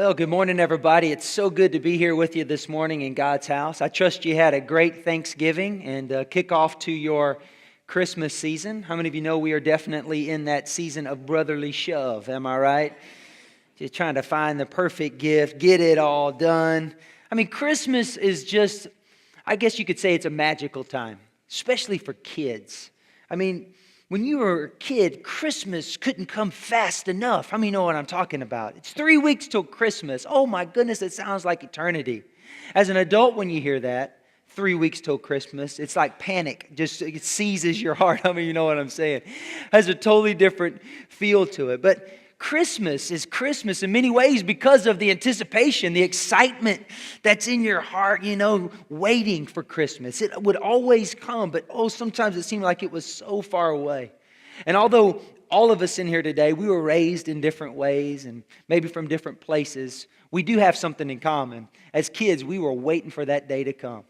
Well, good morning, everybody. It's so good to be here with you this morning in God's house. I trust you had a great Thanksgiving and kick off to your Christmas season. How many of you know we are definitely in that season of brotherly shove? Am I right? Just trying to find the perfect gift, get it all done. I mean, Christmas is just, I guess you could say it's a magical time, especially for kids. I mean, when you were a kid, Christmas couldn't come fast enough. How many know what I'm talking about? It's 3 weeks till Christmas. Oh my goodness, it sounds like eternity. As an adult, when you hear that, 3 weeks till Christmas, it's like panic. Just it seizes your heart. How many you know what I'm saying? Has a totally different feel to it. But Christmas is Christmas in many ways because of the anticipation, the excitement that's in your heart, waiting for Christmas. It would always come, but sometimes it seemed like it was so far away. And although all of us in here today, we were raised in different ways and maybe from different places, we do have something in common. As kids, we were waiting for that day to come.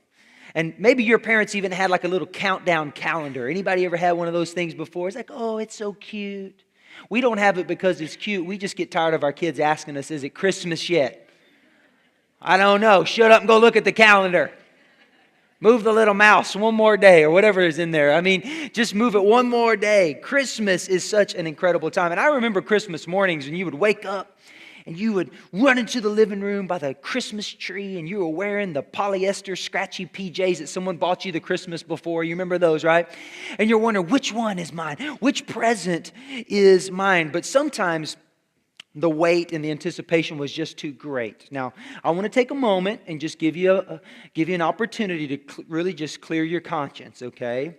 And maybe your parents even had like a little countdown calendar. Anybody ever had one of those things before? It's like, oh, it's so cute. We don't have it because it's cute. We just get tired of our kids asking us, is it Christmas yet? I don't know. Shut up and go look at the calendar. Move the little mouse one more day or whatever is in there. I mean, just move it one more day. Christmas is such an incredible time. And I remember Christmas mornings when you would wake up and you would run into the living room by the Christmas tree and you were wearing the polyester scratchy PJs that someone bought you the Christmas before. You remember those, right? And you're wondering, which one is mine? Which present is mine? But sometimes the wait and the anticipation was just too great. Now, I want to take a moment and just give you an opportunity to really just clear your conscience, okay?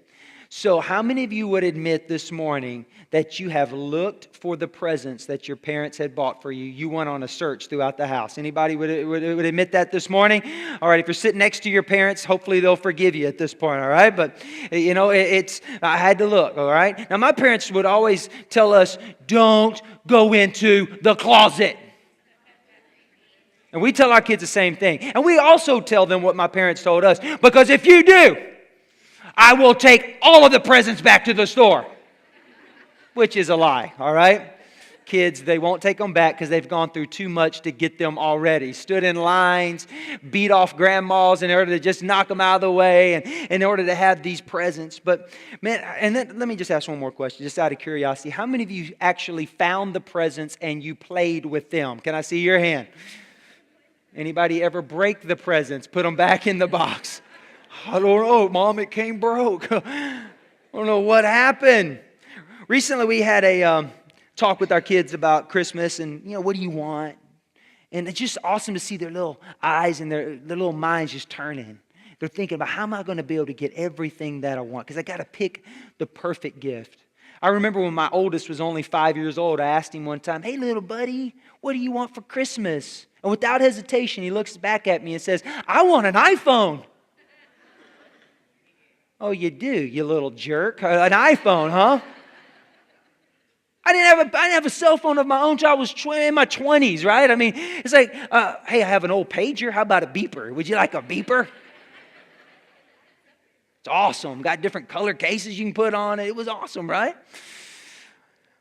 So how many of you would admit this morning that you have looked for the presents that your parents had bought for you? You went on a search throughout the house. Anybody would admit that this morning? All right, if you're sitting next to your parents, hopefully they'll forgive you at this point, all right? But, I had to look, all right? Now, my parents would always tell us, don't go into the closet. And we tell our kids the same thing. And we also tell them what my parents told us, because if you do, I will take all of the presents back to the store. Which is a lie, all right? Kids, they won't take them back because they've gone through too much to get them already. Stood in lines, beat off grandmas in order to just knock them out of the way and in order to have these presents. But, man, and then let me just ask one more question, just out of curiosity. How many of you actually found the presents and you played with them? Can I see your hand? Anybody ever break the presents, put them back in the box? I don't know, Mom, it came broke. I don't know what happened. Recently, we had a talk with our kids about Christmas and, what do you want? And it's just awesome to see their little eyes and their little minds just turning. They're thinking about, how am I going to be able to get everything that I want? Because I got to pick the perfect gift. I remember when my oldest was only 5 years old, I asked him one time, hey, little buddy, what do you want for Christmas? And without hesitation, he looks back at me and says, I want an iPhone. Oh, you do, you little jerk. An iPhone, huh? I didn't have a cell phone of my own until I was in my 20s, right? I mean, it's like, hey, I have an old pager. How about a beeper? Would you like a beeper? It's awesome. Got different color cases you can put on it. It was awesome, right?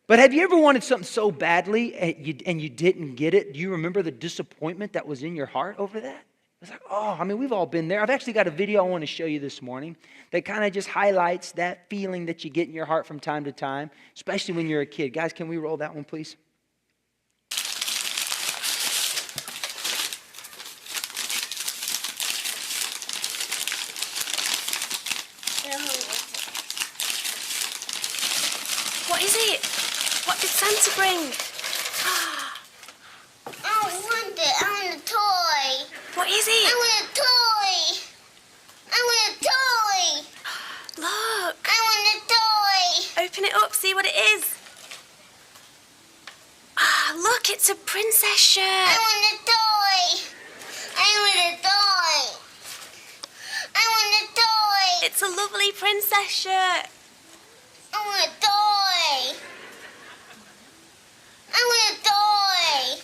But have you ever wanted something so badly and you didn't get it? Do you remember the disappointment that was in your heart over that? It's like, we've all been there. I've actually got a video I want to show you this morning that kind of just highlights that feeling that you get in your heart from time to time, especially when you're a kid. Guys, can we roll that one, please? What is it? What did Santa bring? I want a toy. What is it? I want a toy. I want a toy. Look. I want a toy. Open it up, see what it is. Look, it's a princess shirt. I want a toy. I want a toy. I want a toy. It's a lovely princess shirt. I want a toy. I want a toy.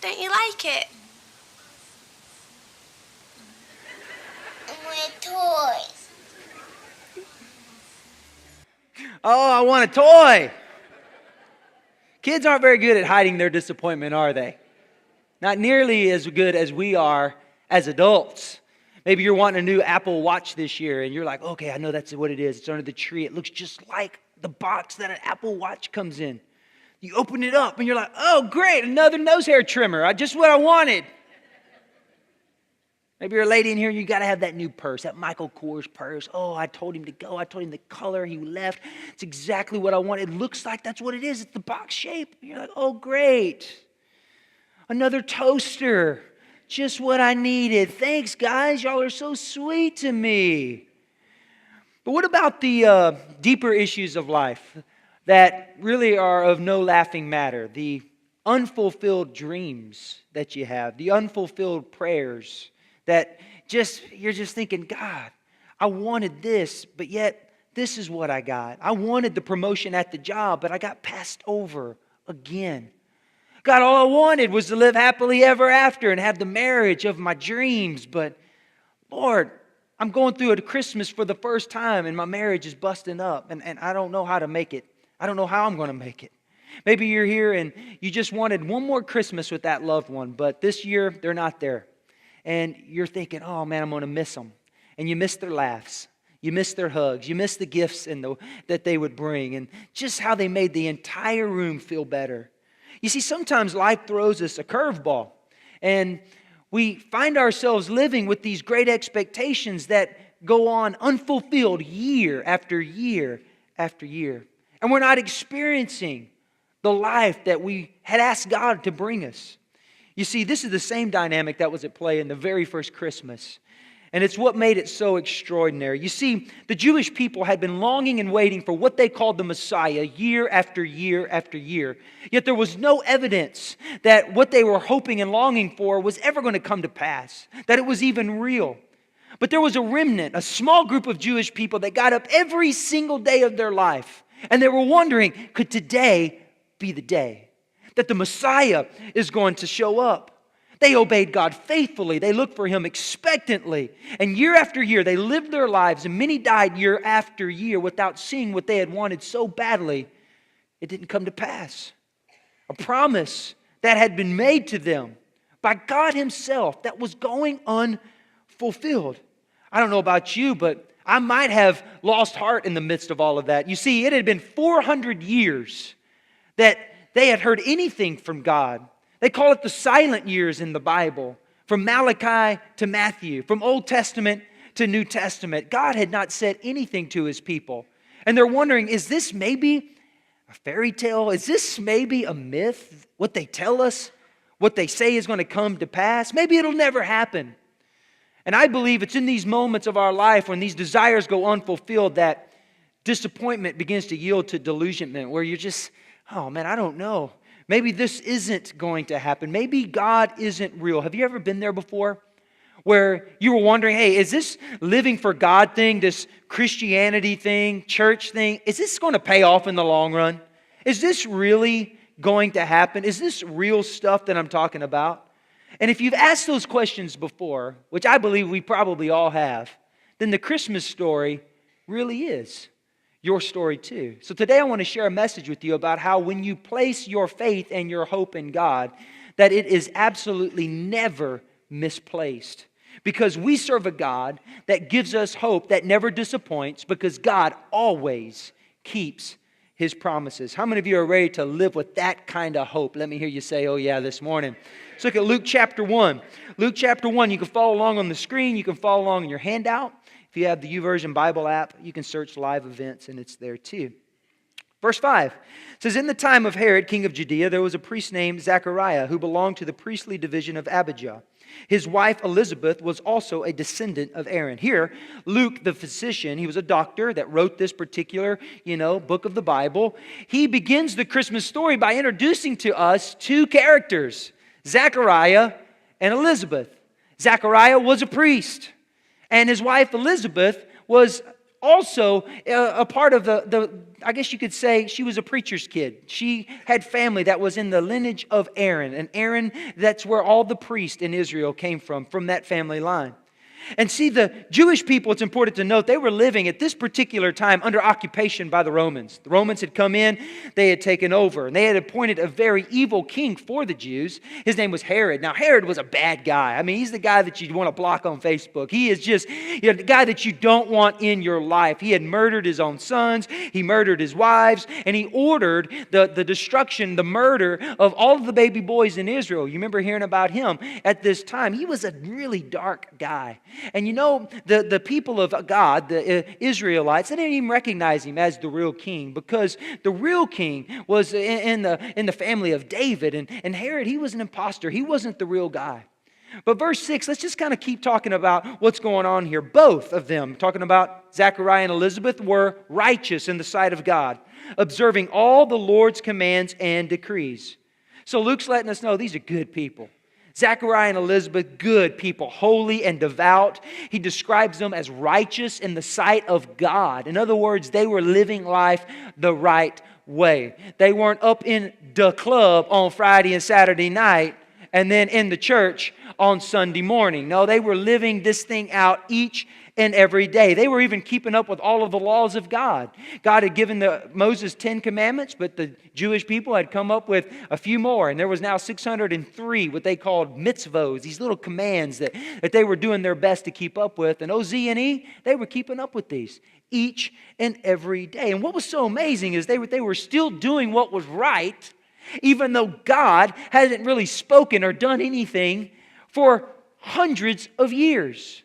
Don't you like it? I want a toy. Oh, I want a toy. Kids aren't very good at hiding their disappointment, are they? Not nearly as good as we are as adults. Maybe you're wanting a new Apple Watch this year, and you're like, okay, I know that's what it is. It's under the tree. It looks just like the box that an Apple Watch comes in. You open it up, and you're like, oh, great, another nose hair trimmer. Just what I wanted. Maybe you're a lady in here, and you got to have that new purse, that Michael Kors purse. Oh, I told him to go. I told him the color. He left. It's exactly what I want. It looks like that's what it is. It's the box shape. And you're like, oh, great. Another toaster. Just what I needed. Thanks, guys. Y'all are so sweet to me. But what about the deeper issues of life that really are of no laughing matter? The unfulfilled dreams that you have, the unfulfilled prayers that you're just thinking, God, I wanted this, but yet this is what I got. I wanted the promotion at the job, but I got passed over again. God, all I wanted was to live happily ever after and have the marriage of my dreams. But Lord, I'm going through a Christmas for the first time and my marriage is busting up and I don't know how to make it. I don't know how I'm going to make it. Maybe you're here and you just wanted one more Christmas with that loved one, but this year they're not there. And you're thinking, oh man, I'm going to miss them. And you miss their laughs. You miss their hugs. You miss the gifts that they would bring and just how they made the entire room feel better. You see, sometimes life throws us a curveball, and we find ourselves living with these great expectations that go on unfulfilled year after year after year. And we're not experiencing the life that we had asked God to bring us. You see, this is the same dynamic that was at play in the very first Christmas. And it's what made it so extraordinary. You see, the Jewish people had been longing and waiting for what they called the Messiah year after year after year. Yet there was no evidence that what they were hoping and longing for was ever going to come to pass, that it was even real. But there was a remnant, a small group of Jewish people that got up every single day of their life. And they were wondering, could today be the day that the Messiah is going to show up? They obeyed God faithfully. They looked for Him expectantly. And year after year, they lived their lives, and many died year after year without seeing what they had wanted so badly. It didn't come to pass. A promise that had been made to them by God Himself that was going unfulfilled. I don't know about you, but I might have lost heart in the midst of all of that. You see, it had been 400 years that they had heard anything from God. They call it the silent years in the Bible, from Malachi to Matthew, from Old Testament to New Testament. God had not said anything to His people. And they're wondering, is this maybe a fairy tale? Is this maybe a myth? What they tell us, what they say is going to come to pass? Maybe it'll never happen. And I believe it's in these moments of our life when these desires go unfulfilled that disappointment begins to yield to delusionment, where you're just, oh man, I don't know. Maybe this isn't going to happen. Maybe God isn't real. Have you ever been there before? Where you were wondering, hey, is this living for God thing, this Christianity thing, church thing, is this going to pay off in the long run? Is this really going to happen? Is this real stuff that I'm talking about? And if you've asked those questions before, which I believe we probably all have, then the Christmas story really is your story too. So today I want to share a message with you about how when you place your faith and your hope in God, that it is absolutely never misplaced. Because we serve a God that gives us hope that never disappoints, because God always keeps His promises. How many of you are ready to live with that kind of hope? Let me hear you say, oh yeah, this morning. Let's look at Luke chapter 1. Luke chapter 1, you can follow along on the screen. You can follow along in your handout. If you have the YouVersion Bible app, you can search live events and it's there too. Verse 5 says, in the time of Herod, king of Judea, there was a priest named Zechariah who belonged to the priestly division of Abijah. His wife Elizabeth was also a descendant of Aaron. Here, Luke, the physician, he was a doctor that wrote this particular, book of the Bible. He begins the Christmas story by introducing to us two characters, Zechariah and Elizabeth. Zechariah was a priest. And his wife Elizabeth was also a part of I guess you could say she was a preacher's kid. She had family that was in the lineage of Aaron. And Aaron, that's where all the priests in Israel came from that family line. And see, the Jewish people, it's important to note, they were living at this particular time under occupation by the Romans. The Romans had come in, they had taken over, and they had appointed a very evil king for the Jews. His name was Herod. Now, Herod was a bad guy. I mean, he's the guy that you'd want to block on Facebook. He is just the guy that you don't want in your life. He had murdered his own sons, he murdered his wives, and he ordered the destruction, the murder of all of the baby boys in Israel. You remember hearing about him at this time. He was a really dark guy. And you know, the people of God, the Israelites, they didn't even recognize him as the real king, because the real king was in the family of David. And Herod, he was an imposter. He wasn't the real guy. But verse 6, let's just kind of keep talking about what's going on here. Both of them, talking about Zechariah and Elizabeth, were righteous in the sight of God, observing all the Lord's commands and decrees. So Luke's letting us know these are good people. Zechariah and Elizabeth, good people, holy and devout. He describes them as righteous in the sight of God. In other words, they were living life the right way. They weren't up in the club on Friday and Saturday night and then in the church on Sunday morning. No, they were living this thing out each and every day. They were even keeping up with all of the laws of God. God had given Moses 10 commandments, but the Jewish people had come up with a few more. And there was now 603, what they called mitzvos, these little commands that they were doing their best to keep up with. And O-Z-N-E, they were keeping up with these each and every day. And what was so amazing is they were still doing what was right, even though God hadn't really spoken or done anything for hundreds of years.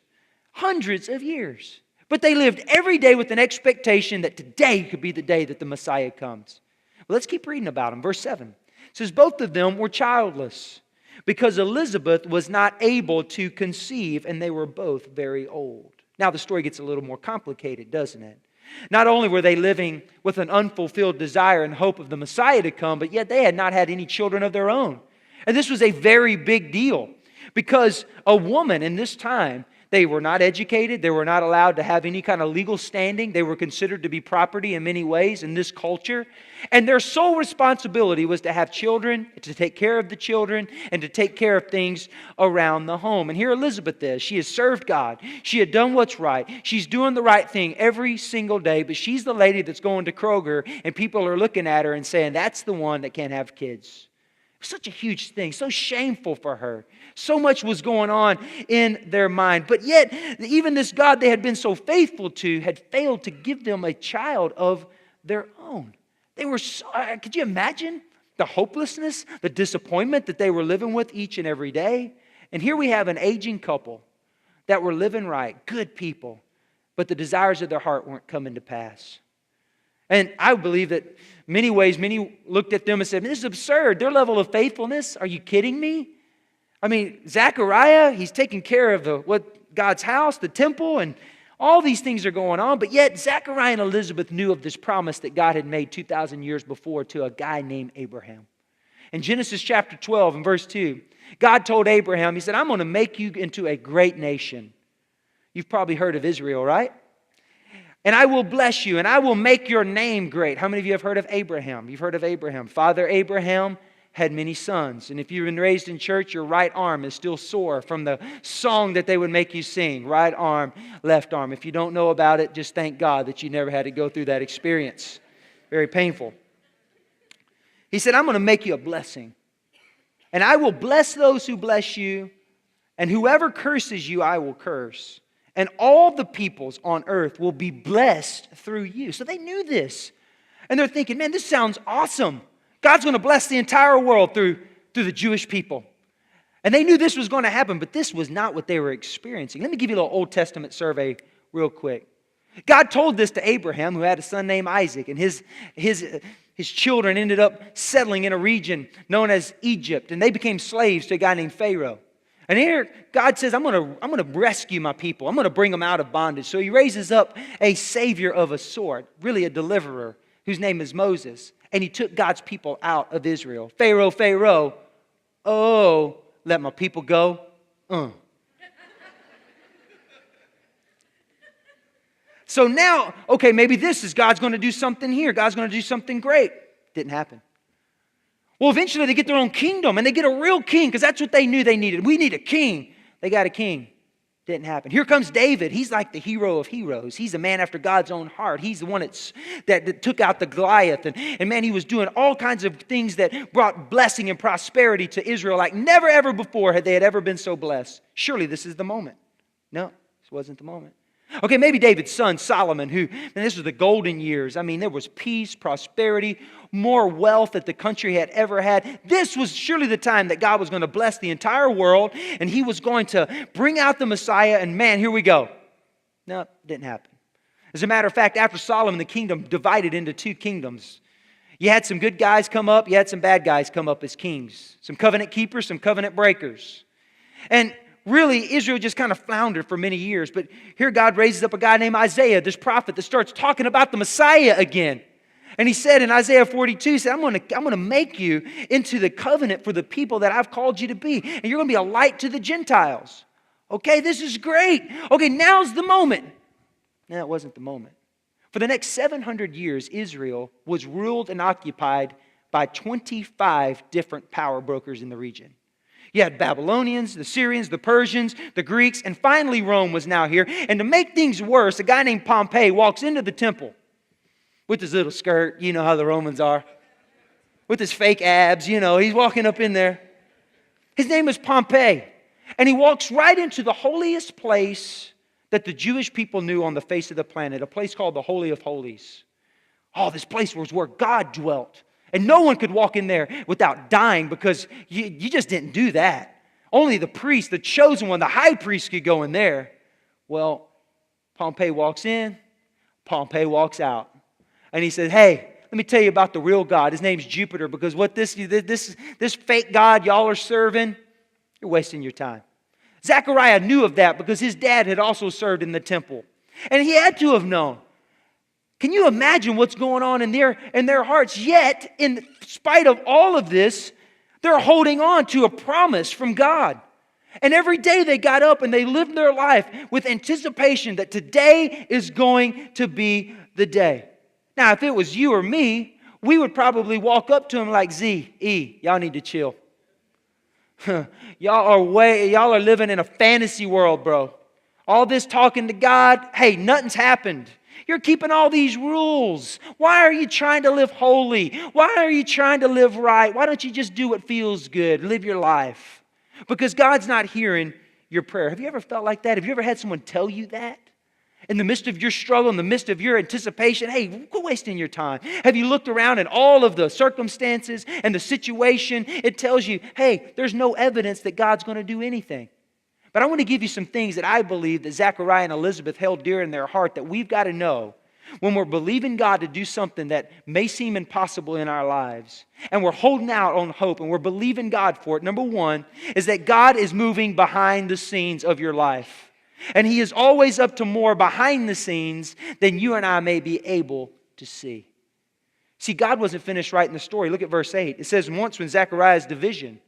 Hundreds of years. But they lived every day with an expectation that today could be the day that the Messiah comes. Well, let's keep reading about them. Verse 7. It says, both of them were childless because Elizabeth was not able to conceive, and they were both very old. Now the story gets a little more complicated, doesn't it? Not only were they living with an unfulfilled desire and hope of the Messiah to come, but yet they had not had any children of their own. And this was a very big deal, because a woman in this time, they were not educated. They were not allowed to have any kind of legal standing. They were considered to be property in many ways in this culture. And their sole responsibility was to have children, to take care of the children, and to take care of things around the home. And here Elizabeth is. She has served God. She had done what's right. She's doing the right thing every single day, but she's the lady that's going to Kroger, and people are looking at her and saying, that's the one that can't have kids. Such a huge thing, so shameful for her. So much was going on in their mind. But yet, even this God they had been so faithful to had failed to give them a child of their own. They were so, could you imagine the hopelessness, the disappointment that they were living with each and every day? And here we have an aging couple that were living right, good people, but the desires of their heart weren't coming to pass. And I believe that many looked at them and said, this is absurd. Their level of faithfulness, are you kidding me? I mean, Zechariah, he's taking care of God's house, the temple, and all these things are going on. But yet Zechariah and Elizabeth knew of this promise that God had made 2,000 years before to a guy named Abraham. In Genesis chapter 12 and verse 2, God told Abraham, he said, I'm going to make you into a great nation. You've probably heard of Israel, right? And I will bless you, and I will make your name great. How many of you have heard of Abraham? You've heard of Abraham. Father Abraham had many sons. And if you've been raised in church, your right arm is still sore from the song that they would make you sing. Right arm, left arm. If you don't know about it, just thank God that you never had to go through that experience. Very painful. He said, I'm going to make you a blessing. And I will bless those who bless you, and whoever curses you, I will curse. And all the peoples on earth will be blessed through you. So they knew this. And they're thinking, man, this sounds awesome. God's going to bless the entire world through the Jewish people. And they knew this was going to happen, but this was not what they were experiencing. Let me give you a little Old Testament survey real quick. God told this to Abraham, who had a son named Isaac. And his children ended up settling in a region known as Egypt. And they became slaves to a guy named Pharaoh. And here, God says, I'm going to rescue my people. I'm going to bring them out of bondage. So he raises up a savior of a sort, really a deliverer, whose name is Moses. And he took God's people out of Israel. Pharaoh, oh, let my people go. So now, okay, maybe this is God's going to do something here. God's going to do something great. Didn't happen. Well, eventually they get their own kingdom, and they get a real king, because that's what they knew they needed. We need a king. They got a king. Didn't happen. Here comes David. He's like the hero of heroes. He's a man after God's own heart. He's the one that took out the Goliath. And man, he was doing all kinds of things that brought blessing and prosperity to Israel like never ever before had they ever been so blessed. Surely this is the moment. No, this wasn't the moment. Okay, maybe David's son Solomon, and this was the golden years. I mean, there was peace, prosperity, more wealth that the country had ever had. This was surely the time that God was going to bless the entire world, and he was going to bring out the Messiah, and man, here we go. No, didn't happen. As a matter of fact, after Solomon, the kingdom divided into two kingdoms. You had some good guys come up, you had some bad guys come up as kings. Some covenant keepers, some covenant breakers. And really, Israel just kind of floundered for many years. But here God raises up a guy named Isaiah, this prophet that starts talking about the Messiah again. And he said in Isaiah 42, he said, I'm going to make you into the covenant for the people that I've called you to be. And you're going to be a light to the Gentiles. Okay, this is great. Okay, now's the moment. No, it wasn't the moment. For the next 700 years, Israel was ruled and occupied by 25 different power brokers in the region. You had Babylonians, the Syrians, the Persians, the Greeks, and finally Rome was now here. And to make things worse, a guy named Pompey walks into the temple with his little skirt. You know how the Romans are. With his fake abs, he's walking up in there. His name is Pompey. And he walks right into the holiest place that the Jewish people knew on the face of the planet, a place called the Holy of Holies. Oh, this place was where God dwelt. And no one could walk in there without dying because you just didn't do that. Only the priest, the chosen one, the high priest could go in there. Well, Pompey walks in, Pompey walks out. And he said, hey, let me tell you about the real God. His name's Jupiter, because what this fake God y'all are serving, you're wasting your time. Zechariah knew of that because his dad had also served in the temple. And he had to have known. Can you imagine what's going on in their hearts? Yet, in spite of all of this, they're holding on to a promise from God. And every day they got up and they lived their life with anticipation that today is going to be the day. Now, if it was you or me, we would probably walk up to him like, y'all need to chill. Y'all are living in a fantasy world, bro. All this talking to God, hey, nothing's happened. You're keeping all these rules. Why are you trying to live holy? Why are you trying to live right? Why don't you just do what feels good? Live your life. Because God's not hearing your prayer. Have you ever felt like that? Have you ever had someone tell you that? In the midst of your struggle, in the midst of your anticipation, hey, quit wasting your time. Have you looked around at all of the circumstances and the situation? It tells you, hey, there's no evidence that God's going to do anything. But I want to give you some things that I believe that Zechariah and Elizabeth held dear in their heart that we've got to know when we're believing God to do something that may seem impossible in our lives. And we're holding out on hope and we're believing God for it. Number one is that God is moving behind the scenes of your life. And He is always up to more behind the scenes than you and I may be able to see. See, God wasn't finished writing the story. Look at verse 8. It says, once when Zechariah's division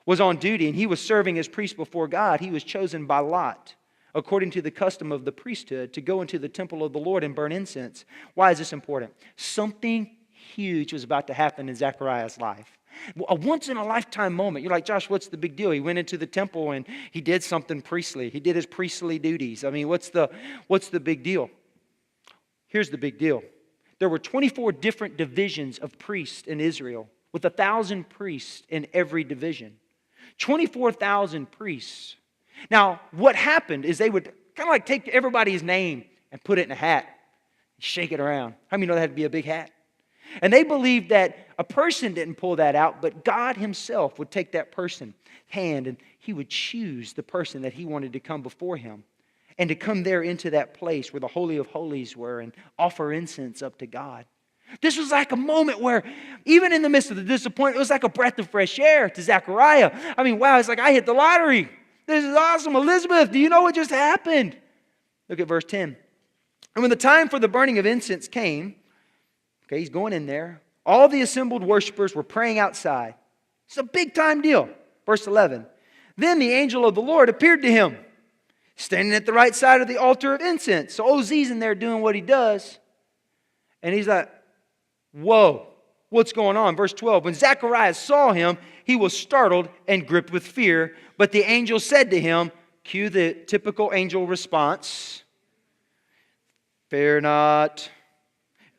was on duty and he was serving as priest before God, he was chosen by lot, according to the custom of the priesthood, to go into the temple of the Lord and burn incense. Why is this important? Something huge was about to happen in Zechariah's life. A once-in-a-lifetime moment. You're like, Josh, what's the big deal? He went into the temple and he did something priestly. He did his priestly duties. I mean, what's the big deal? Here's the big deal. There were 24 different divisions of priests in Israel, with 1,000 priests in every division. 24,000 priests. Now, what happened is they would kind of like take everybody's name and put it in a hat, and shake it around. How many know that had to be a big hat? And they believed that a person didn't pull that out, but God Himself would take that person's hand and He would choose the person that He wanted to come before Him and to come there into that place where the Holy of Holies were and offer incense up to God. This was like a moment where, even in the midst of the disappointment, it was like a breath of fresh air to Zechariah. I mean, wow, it's like I hit the lottery. This is awesome. Elizabeth, do you know what just happened? Look at verse 10. And when the time for the burning of incense came, okay, he's going in there. All the assembled worshipers were praying outside. It's a big time deal. Verse 11. Then the angel of the Lord appeared to him, standing at the right side of the altar of incense. So OZ's in there doing what he does. And he's like, whoa, what's going on? Verse 12. When Zechariah saw him, he was startled and gripped with fear. But the angel said to him, Cue the typical angel response. Fear not.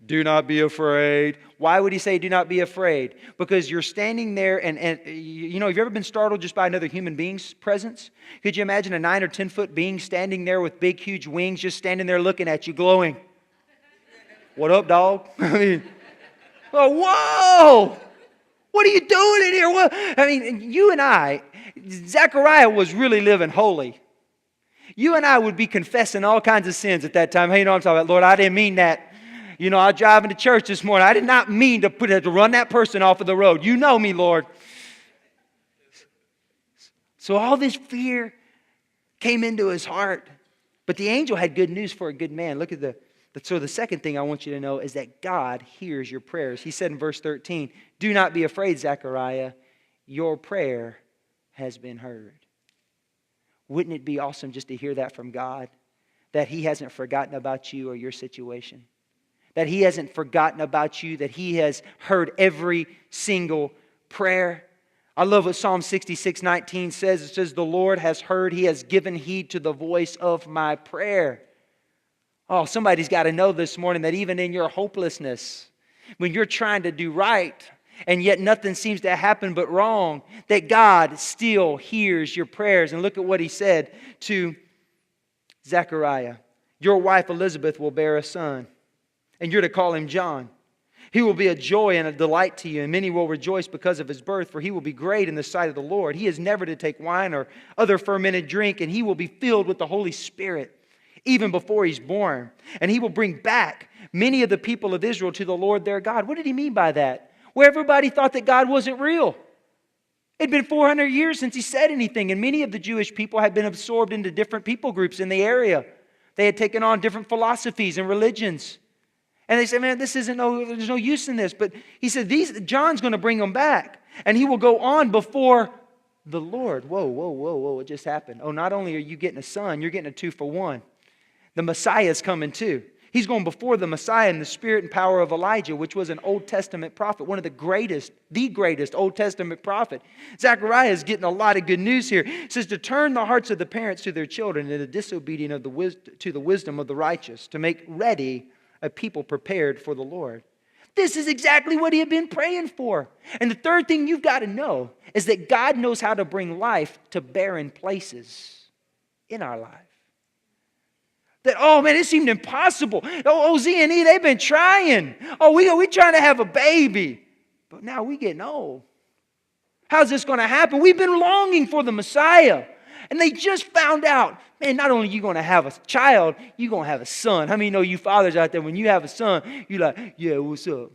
Do not be afraid. Why would he say do not be afraid? Because you're standing there and have you ever been startled just by another human being's presence? Could you imagine a 9 or 10 foot being standing there with big, huge wings, just standing there looking at you, glowing? What up, dog? I mean, oh, whoa! What are you doing in here? What? I mean, you and I, Zechariah was really living holy. You and I would be confessing all kinds of sins at that time. Hey, you know what I'm talking about? Lord, I didn't mean that. I was driving to church this morning. I did not mean to run that person off of the road. You know me, Lord. So all this fear came into his heart. But the angel had good news for a good man. Look at so the second thing I want you to know is that God hears your prayers. He said in verse 13, do not be afraid, Zechariah. Your prayer has been heard. Wouldn't it be awesome just to hear that from God? That He hasn't forgotten about you or your situation. That He hasn't forgotten about you. That He has heard every single prayer. I love what Psalm 66:19 says. It says, the Lord has heard. He has given heed to the voice of my prayer. Oh, somebody's got to know this morning that even in your hopelessness, when you're trying to do right, and yet nothing seems to happen but wrong, that God still hears your prayers. And look at what He said to Zechariah. Your wife Elizabeth will bear a son, and you're to call him John. He will be a joy and a delight to you, and many will rejoice because of his birth, for he will be great in the sight of the Lord. He is never to take wine or other fermented drink, and he will be filled with the Holy Spirit even before he's born. And he will bring back many of the people of Israel to the Lord their God. What did he mean by that? Where everybody thought that God wasn't real. It'd been 400 years since he said anything, and many of the Jewish people had been absorbed into different people groups in the area. They had taken on different philosophies and religions. And they said, man, there's no use in this. But he said, John's going to bring them back. And he will go on before the Lord. Whoa, what just happened? Oh, not only are you getting a son, you're getting a 2-for-1. The Messiah is coming too. He's going before the Messiah in the spirit and power of Elijah, which was an Old Testament prophet, one of the greatest Old Testament prophet. Zechariah is getting a lot of good news here. It says to turn the hearts of the parents to their children and the disobedient to the wisdom of the righteous, to make ready a people prepared for the Lord. This is exactly what he had been praying for. And the third thing you've got to know is that God knows how to bring life to barren places in our life. That, oh man, it seemed impossible. Oh, Z&E, they've been trying. Oh, we trying to have a baby. But now we getting old. How's this going to happen? We've been longing for the Messiah. And they just found out, man, not only are you going to have a child, you're going to have a son. How many know you fathers out there, when you have a son, you're like, yeah, what's up?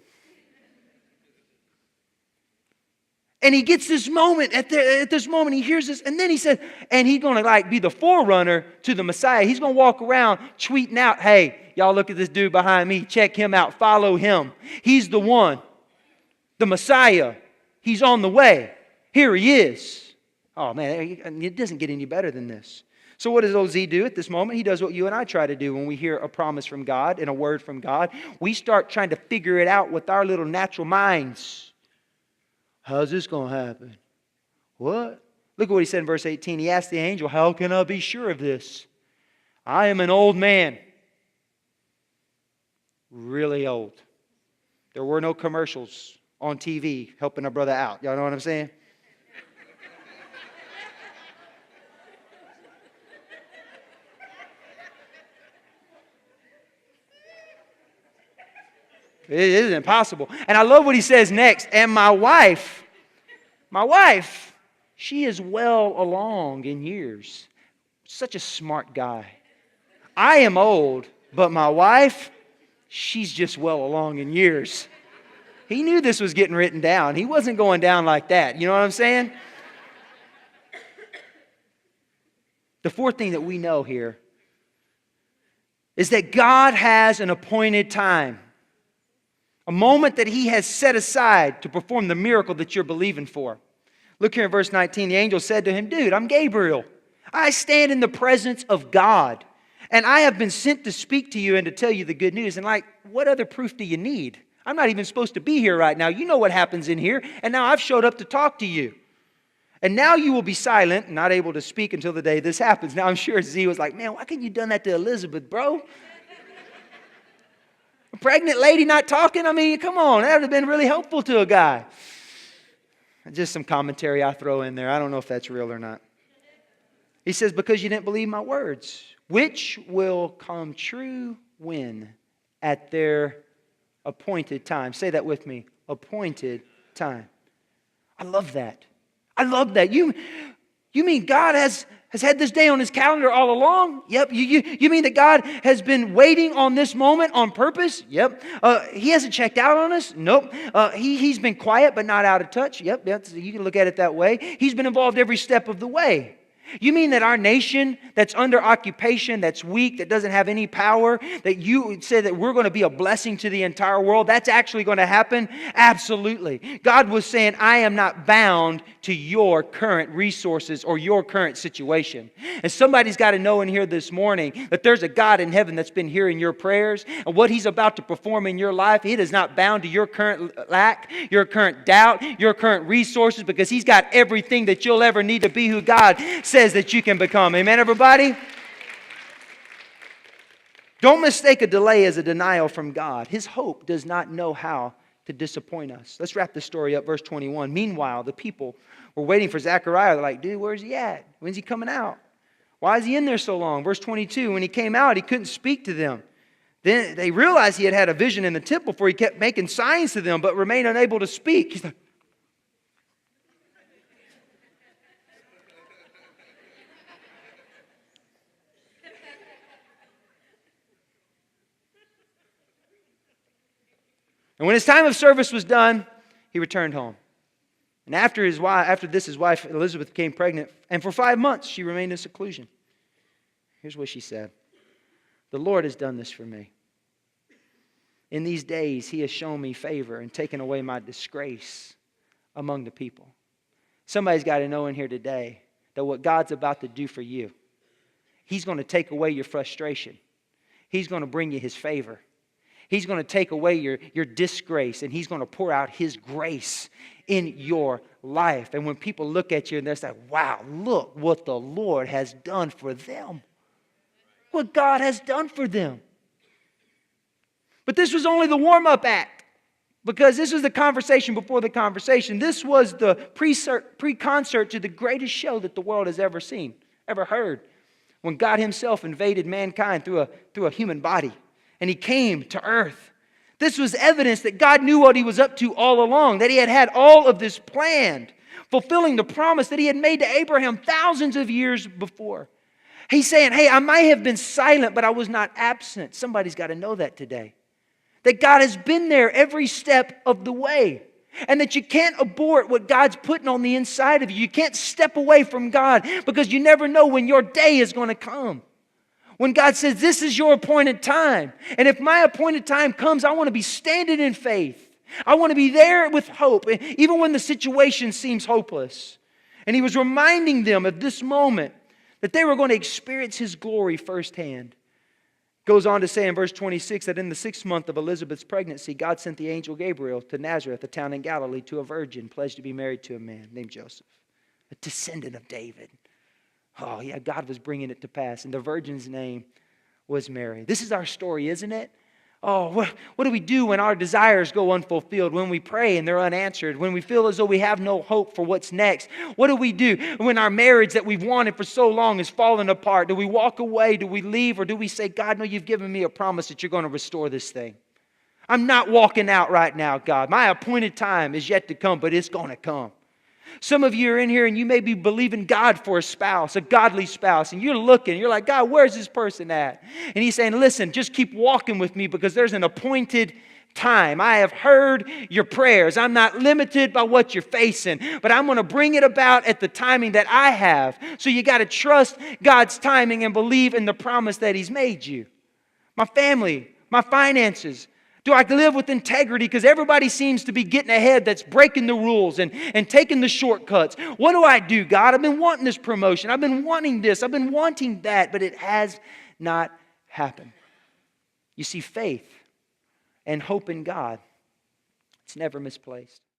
And he gets this moment, at this moment, he hears this, and then he said, and he's going to be the forerunner to the Messiah. He's going to walk around tweeting out, hey, y'all look at this dude behind me. Check him out. Follow him. He's the one. The Messiah. He's on the way. Here he is. Oh, man, it doesn't get any better than this. So what does OZ do at this moment? He does what you and I try to do when we hear a promise from God and a word from God. We start trying to figure it out with our little natural minds. How's this going to happen? What? Look at what he said in verse 18. He asked the angel, how can I be sure of this? I am an old man. Really old. There were no commercials on TV helping a brother out. Y'all know what I'm saying? It is impossible. And I love what he says next. And my wife, she is well along in years. Such a smart guy. I am old, but my wife, she's just well along in years. He knew this was getting written down. He wasn't going down like that. You know what I'm saying? The fourth thing that we know here is that God has an appointed time. A moment that He has set aside to perform the miracle that you're believing for. Look here in verse 19. The angel said to him, dude, I'm Gabriel. I stand in the presence of God. And I have been sent to speak to you and to tell you the good news. And what other proof do you need? I'm not even supposed to be here right now. You know what happens in here. And now I've showed up to talk to you. And now you will be silent, not able to speak until the day this happens. Now I'm sure Z was like, man, why couldn't you done that to Elizabeth, bro? A pregnant lady not talking? I mean, come on, that would have been really helpful to a guy. Just some commentary I throw in there. I don't know if that's real or not. He says, because you didn't believe my words, which will come true when? At their appointed time. Say that with me. Appointed time. I love that. I love that. You mean God has had this day on his calendar all along? Yep. You mean that God has been waiting on this moment on purpose? Yep. He hasn't checked out on us? Nope. He's been quiet but not out of touch? Yep. You can look at it that way. He's been involved every step of the way. You mean that our nation that's under occupation, that's weak, that doesn't have any power, that you say that we're going to be a blessing to the entire world, that's actually going to happen? Absolutely. God was saying, I am not bound to your current resources or your current situation. And somebody's got to know in here this morning that there's a God in heaven that's been hearing your prayers, and what He's about to perform in your life, it is not bound to your current lack, your current doubt, your current resources, because He's got everything that you'll ever need to be who God says that you can become. Amen, everybody? Don't mistake a delay as a denial from God. His hope does not know how to disappoint us. Let's wrap this story up, verse 21. Meanwhile, the people were waiting for Zechariah. They're like, dude, where's he at? When's he coming out? Why is he in there so long? Verse 22, when he came out, he couldn't speak to them. Then they realized he had had a vision in the temple, for he kept making signs to them, but remained unable to speak. He's like, and when his time of service was done, he returned home. And after this, his wife Elizabeth became pregnant, and for 5 months she remained in seclusion. Here's what she said. The Lord has done this for me. In these days, He has shown me favor and taken away my disgrace among the people. Somebody's got to know in here today that what God's about to do for you, He's going to take away your frustration. He's going to bring you His favor. He's going to take away your disgrace, and He's going to pour out His grace in your life. And when people look at you and they're like, wow, look what the Lord has done for them. What God has done for them. But this was only the warm-up act, because this was the conversation before the conversation. This was the pre-concert to the greatest show that the world has ever seen, ever heard, when God Himself invaded mankind through a human body. And He came to earth. This was evidence that God knew what He was up to all along, that He had had all of this planned, fulfilling the promise that He had made to Abraham thousands of years before. He's saying, hey, I might have been silent, but I was not absent. Somebody's got to know that today. That God has been there every step of the way. And that you can't abort what God's putting on the inside of you. You can't step away from God, because you never know when your day is going to come. When God says, this is your appointed time. And if my appointed time comes, I want to be standing in faith. I want to be there with hope, even when the situation seems hopeless. And He was reminding them of this moment, that they were going to experience His glory firsthand. Goes on to say in verse 26 that in the 6th month of Elizabeth's pregnancy, God sent the angel Gabriel to Nazareth, a town in Galilee, to a virgin pledged to be married to a man named Joseph, a descendant of David. Oh, yeah, God was bringing it to pass. And the virgin's name was Mary. This is our story, isn't it? Oh, what do we do when our desires go unfulfilled? When we pray and they're unanswered? When we feel as though we have no hope for what's next? What do we do when our marriage that we've wanted for so long is falling apart? Do we walk away? Do we leave? Or do we say, God, no, you've given me a promise that you're going to restore this thing. I'm not walking out right now, God. My appointed time is yet to come, but it's going to come. Some of you are in here and you may be believing God for a spouse, a godly spouse, and you're looking, you're like, God, where's this person at? And He's saying, listen, just keep walking with me, because there's an appointed time. I have heard your prayers. I'm not limited by what you're facing, but I'm going to bring it about at the timing that I have. So you got to trust God's timing and believe in the promise that He's made you. My family, my finances. Do I live with integrity? Because everybody seems to be getting ahead that's breaking the rules and taking the shortcuts. What do I do, God? I've been wanting this promotion. I've been wanting this. I've been wanting that, but it has not happened. You see, faith and hope in God, it's never misplaced.